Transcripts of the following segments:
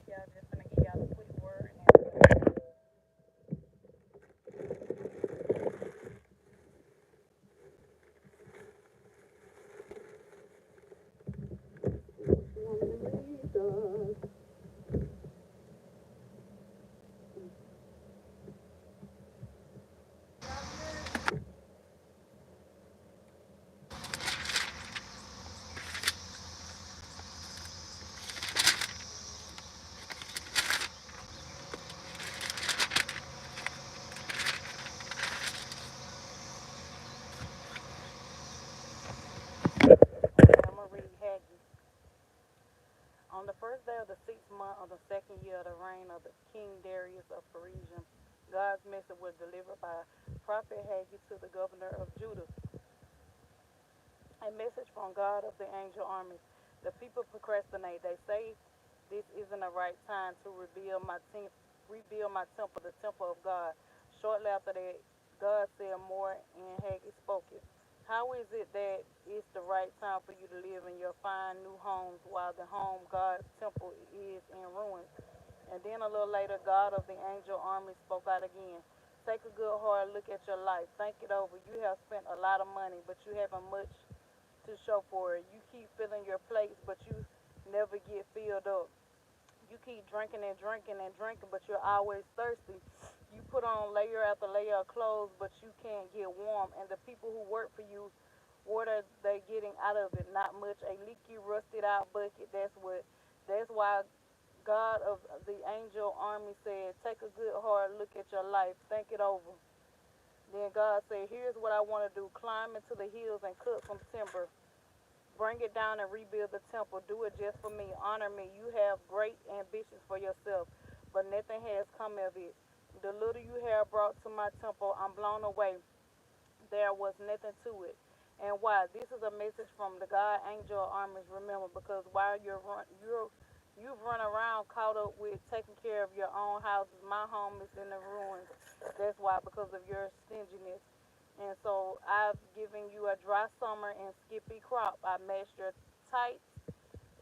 Y'all just gonna give y'all a quick word and I'm gonna read Haggai. On the first day of the 6th month of the second year of the reign of the King Darius of Persia, God's message was delivered by Prophet Haggai to the governor of Judah. A message from God of the angel armies. The people procrastinate. They say this isn't the right time to rebuild my temple, the temple of God. Shortly after that, God said more, and Haggai spoke it. How is it that it's the right time for you to live in your fine new homes while the home God's temple is in ruins? And then a little later, God of the angel army spoke out again. Take a good hard look at your life. Think it over. You have spent a lot of money, but you haven't much to show for it. You keep filling your plates, but you never get filled up. You keep drinking and drinking and drinking, but you're always thirsty. You put on layer after layer of clothes, but you can't get warm. And the people who work for you, what are they getting out of it? Not much. A leaky, rusted out bucket. That's what. That's why God of the angel army said, take a good hard look at your life. Think it over. Then God said, here's what I want to do. Climb into the hills and cut some timber. Bring it down and rebuild the temple. Do it just for me. Honor me. You have great ambitions for yourself, but nothing has come of it. The little you have brought to my temple, I'm blown away. There was nothing to it. And why? This is a message from the God Angel Armies. Remember, because while you've run around caught up with taking care of your own houses, my home is in the ruins. That's why, because of your stinginess. And so I've given you a dry summer and skippy crop. I matched your tight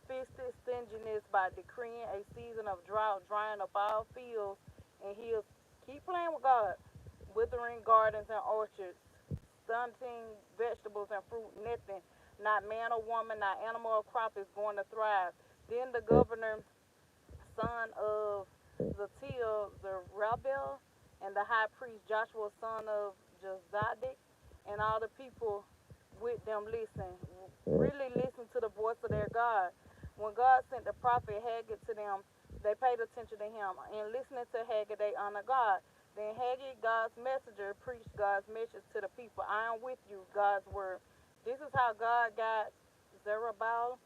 fisted stinginess by decreeing a season of drought, drying up all fields and hills. Keep playing with God. Withering gardens and orchards, stunting vegetables and fruit, nothing. Not man or woman, not animal or crop is going to thrive. Then the governor, son of Zatiel, the rebel, and the high priest Joshua, son of Jozadak, and all the people with them listen. Really listen to the voice of their God. When God sent the prophet Haggai to them, they paid attention to him. And listening to Haggai, they honor God. Then Haggai, God's messenger, preached God's message to the people. I am with you, God's word. This is how God got Zerubbabel,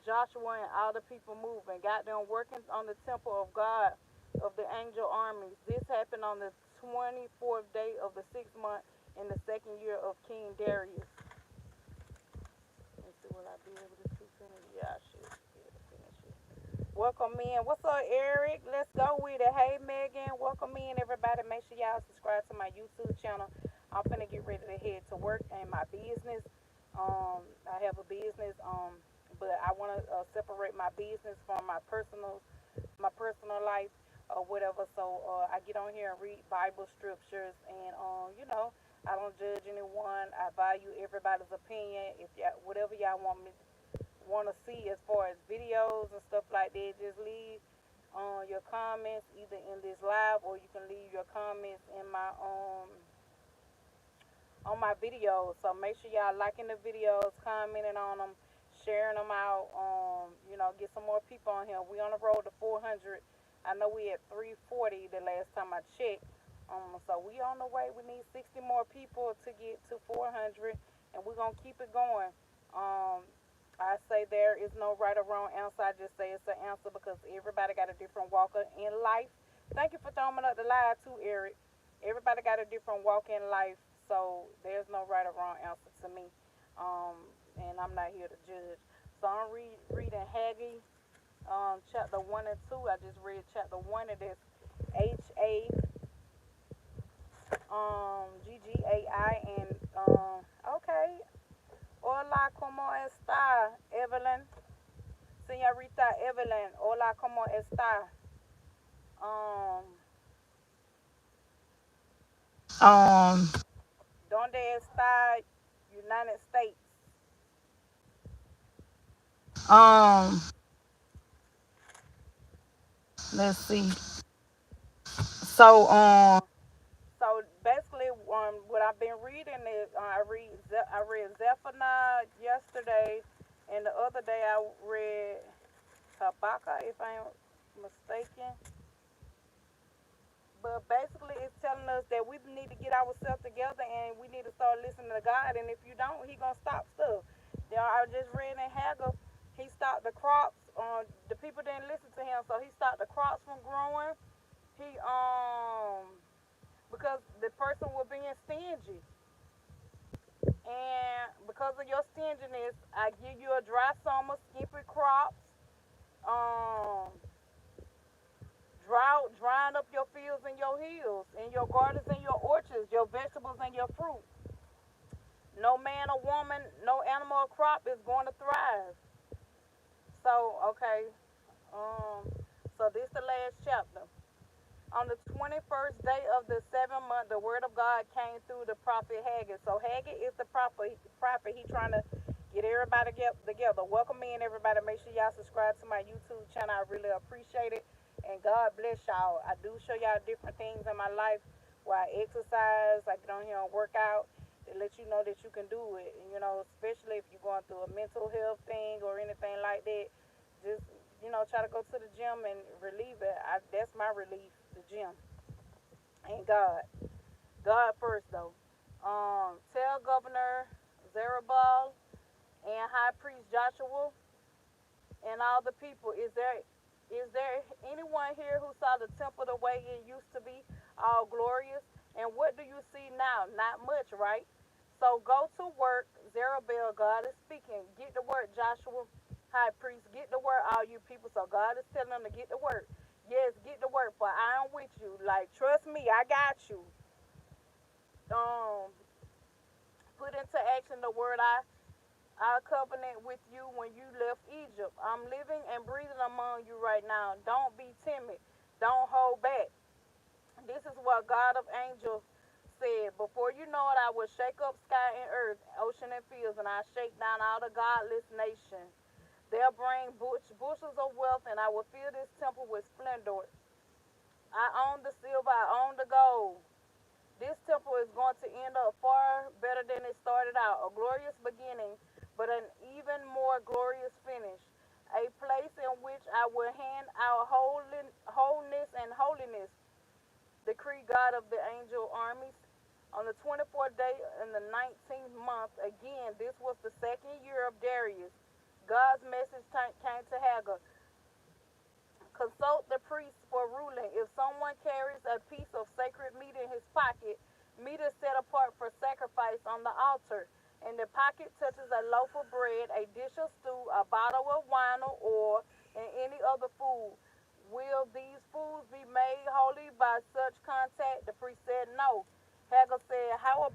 Joshua, and all the people moving, got them working on the temple of God of the angel armies. This happened on the 24th day of the 6th month in the second year of King Darius. Let's see, will I be able to finish? Yeah, I should be able to finish it. Welcome in. What's up, Eric? Let's go with it. Hey, Megan. Welcome in, everybody. Make sure y'all subscribe to my YouTube channel. I'm finna get ready to head to work and my business. I have a business, but I want to separate my business from my personal life or whatever. So I get on here and read Bible scriptures, and I don't judge anyone. I value everybody's opinion. If y'all, whatever y'all want to see as far as videos and stuff like that, just leave your comments either in this live, or you can leave your comments in my on my videos. So make sure y'all liking the videos, commenting on them, sharing them out. Get some more people on here. We on the road to 400. I know we at 340 the last time I checked. So we on the way. We need 60 more people to get to 400, and we're gonna keep it going. Um, I say there is no right or wrong answer. I just say it's an answer because everybody got a different walk in life. Thank you for throwing up the live too, Eric. Everybody got a different walk in life, so there's no right or wrong answer to me. Um, and I'm not here to judge. So I'm reading Haggai, chapter 1 and 2. I just read chapter 1, and it's Haggai, and okay. Hola, como está, Evelyn? Señorita Evelyn, hola, ¿cómo está? Um, Um, ¿Dónde está United States? um, let's see. So, So basically, what I've been reading is I read Zephaniah yesterday, and the other day I read Habakkuk, if I am mistaken. But basically, it's telling us that we need to get ourselves together and we need to start listening to God. And if you don't, He gonna stop stuff. I just read in Haggai, He stopped the crops. The people didn't listen to Him, so He stopped the crops from growing. He because the person was being stingy, and because of your stinginess, I give you a dry summer, skimpy crops. Um, drying up your fields and your hills, and your gardens and your orchards, your vegetables and your fruit. No man or woman, no animal or crop is going to thrive. So, okay, um, so this is the last chapter. On the 21st day of the seventh month, the word of God came through the prophet Haggai. So Haggai is the prophet. He trying to get everybody together. Welcome in, everybody. Make sure y'all subscribe to my YouTube channel. I really appreciate it. And God bless y'all. I do show y'all different things in my life where I exercise, I get on here and work out to let you know that you can do it. And, especially if you're going through a mental health thing or anything like that, just try to go to the gym and relieve it. That's my relief, the gym. And God first though. Tell Governor Zerubbabel and High Priest Joshua and all the people, is there anyone here who saw the temple the way it used to be, all glorious? And what do you see now? Not much, right? So go to work, Zerubbabel. God is speaking. Get to work, Joshua, high priest. Get to work, all you people. So God is telling them to get to work. Yes, get to work, for I am with you. Like, trust me, I got you. Um, Put into action the word I covenant with you when you left Egypt. I'm living and breathing among you right now. Don't be timid. Don't hold back. This is what God of angels said. Before you know it, I will shake up sky and earth, ocean and fields, and I shake down all the godless nations. They'll bring bushels of wealth, and I will fill this temple with splendor. I own the silver, I own the gold. This temple is going to end up far better than it started out. A glorious beginning, but an even more glorious finish. A place in which I will hand out wholeness and holiness, decree God of the angel armies. On the 24th day in the 19th month, again, this was the second year of Darius. God's message came to Haggai. Consult the priest for ruling. If someone carries a piece of sacred meat in his pocket, meat is set apart for sacrifice on the altar, and the pocket touches a loaf of bread, a dish of stew, a bottle of wine or oil, and any other food. Will these foods be made holy by such contact? The priest said no. Haggai said, how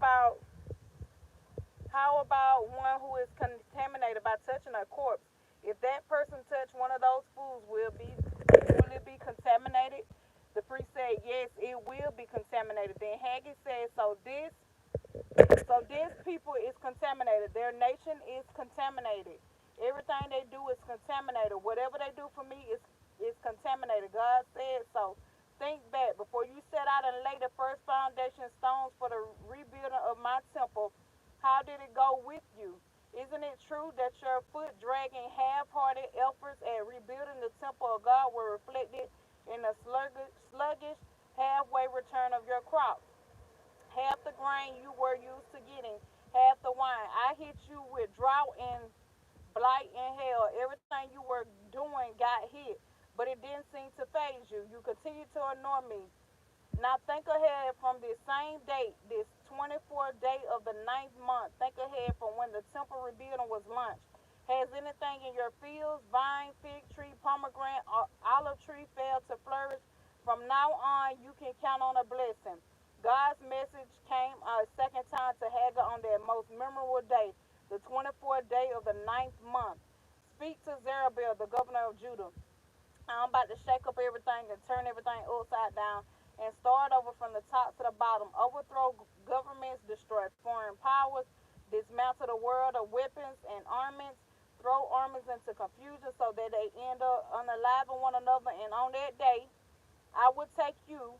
about one who is contaminated by touching a corpse? If that person touched one of those foods, will it be contaminated? The priest said, yes, it will be contaminated. Then Haggai said, so this people is contaminated. Their nation is contaminated. Everything they do is contaminated. Whatever they do for me is contaminated. God said so. Think back before you set out and lay the first foundation stones for the rebuilding of my temple. How did it go with you? Isn't it true that your foot dragging half-hearted efforts at rebuilding the temple of God were reflected in the sluggish halfway return of your crops? Half the grain you were used to getting, half the wine. I hit you with drought and blight and hell. Everything you were doing got hit, but it didn't seem to phase you. You continue to annoy me. Now think ahead from this same date, this 24th day of the ninth month. Think ahead from when the temple rebuilding was launched. Has anything in your fields, vine, fig tree, pomegranate, or olive tree failed to flourish? From now on, you can count on a blessing. God's message came a second time to Haggai on that most memorable day, the 24th day of the ninth month. speak to Zerubbabel, the governor of Judah. I'm about to shake up everything and turn everything upside down and start over from the top to the bottom. Overthrow governments, destroy foreign powers, dismantle the world of weapons and armaments, throw armies into confusion so that they end up unaliving one another. And on that day, I will take you,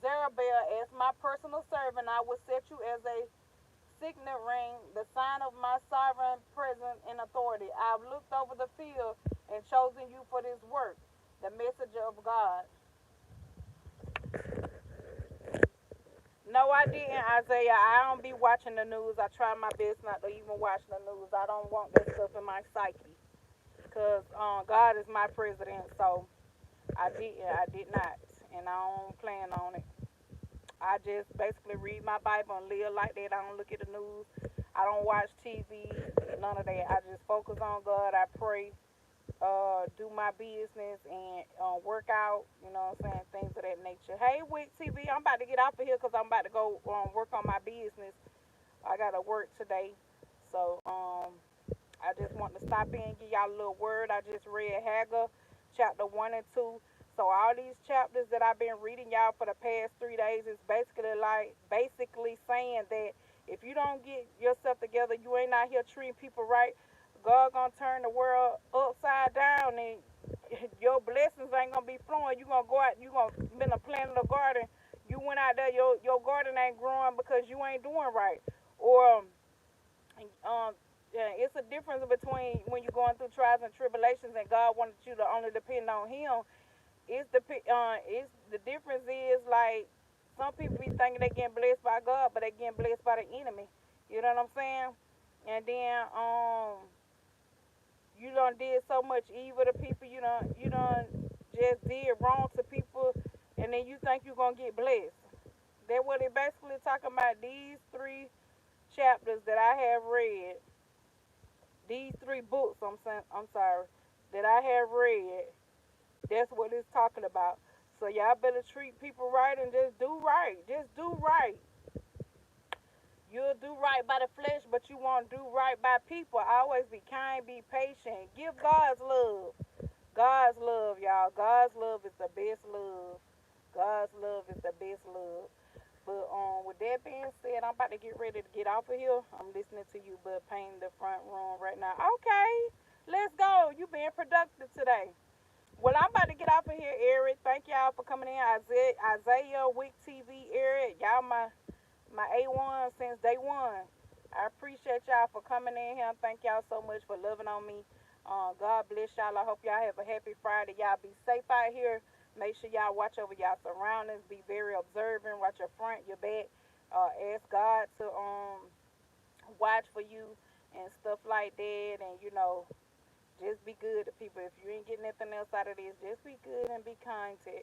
Zerubbabel, as my personal servant. I will set you as a signet ring, the sign of my sovereign presence and authority. I've looked over the field and chosen you for this work, the messenger of God. No, I didn't, Isaiah. I don't be watching the news. I try my best not to even watch the news. I don't want that stuff in my psyche. Because God is my president, so I did not. And I don't plan on it. I just basically read my Bible and live like that. I don't look at the news. I don't watch TV, none of that. I just focus on God. I pray, do my business, and work out. You know what I'm saying? Things of that nature. Hey, Wick TV, I'm about to get off of here because I'm about to go work on my business. I got to work today. So, I just want to stop in and give y'all a little word. I just read Haggai chapter 1 and 2. So all these chapters that I've been reading y'all for the past 3 days is basically saying that if you don't get yourself together, you ain't out here treating people right, God gonna turn the world upside down and your blessings ain't gonna be flowing. You gonna go out, you gonna been a planted a garden. You went out there, your garden ain't growing because you ain't doing right. Or yeah, it's a difference between when you're going through trials and tribulations, and God wanted you to only depend on Him. It's the difference is like some people be thinking they getting blessed by God, but they getting blessed by the enemy. You know what I'm saying? And then you done did so much evil to people. You done just did wrong to people, and then you think you gonna get blessed. That what it basically talking about. These three chapters that I have read, these three books, I'm sorry, that I have read, that's what it's talking about. So y'all better treat people right and just do right. Just do right. You'll do right by the flesh, but you won't do right by people. Always be kind, be patient. Give God's love. God's love, y'all. God's love is the best love. God's love is the best love. But with that being said, I'm about to get ready to get off of here. I'm listening to you, but painting the front room right now. Okay, let's go. You being productive today. Well, I'm about to get off of here, Eric. Thank y'all for coming in. Isaiah Wick TV, Eric. Y'all my A1 since day one. I appreciate y'all for coming in here. Thank y'all so much for loving on me. God bless y'all. I hope y'all have a happy Friday. Y'all be safe out here. Make sure y'all watch over y'all surroundings. Be very observant. Watch your front, your back. Ask God to watch for you and stuff like that. And just be good to people. If you ain't getting nothing else out of this, just be good and be kind to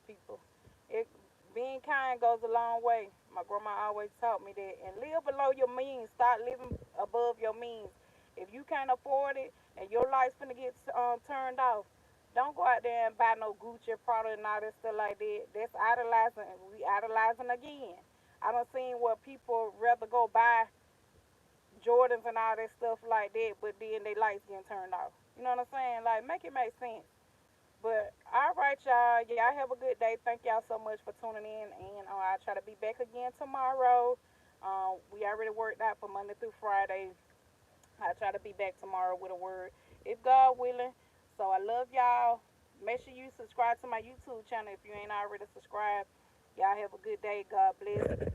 people. It Being kind goes a long way. My grandma always taught me that. And live below your means. Start living above your means. If you can't afford it and your life's gonna get turned off, don't go out there and buy no Gucci product and all that stuff like that. That's idolizing. We idolizing again. I done seen where people rather go buy Jordans and all that stuff like that, but then they lights getting turned off. You know what I'm saying? Like, make it make sense. But all right, y'all. Y'all have a good day. Thank y'all so much for tuning in, and I'll try to be back again tomorrow. We already worked out for Monday through Friday. I'll try to be back tomorrow with a word, if God willing. So I love y'all. Make sure you subscribe to my YouTube channel if you ain't already subscribed. Y'all have a good day. God bless.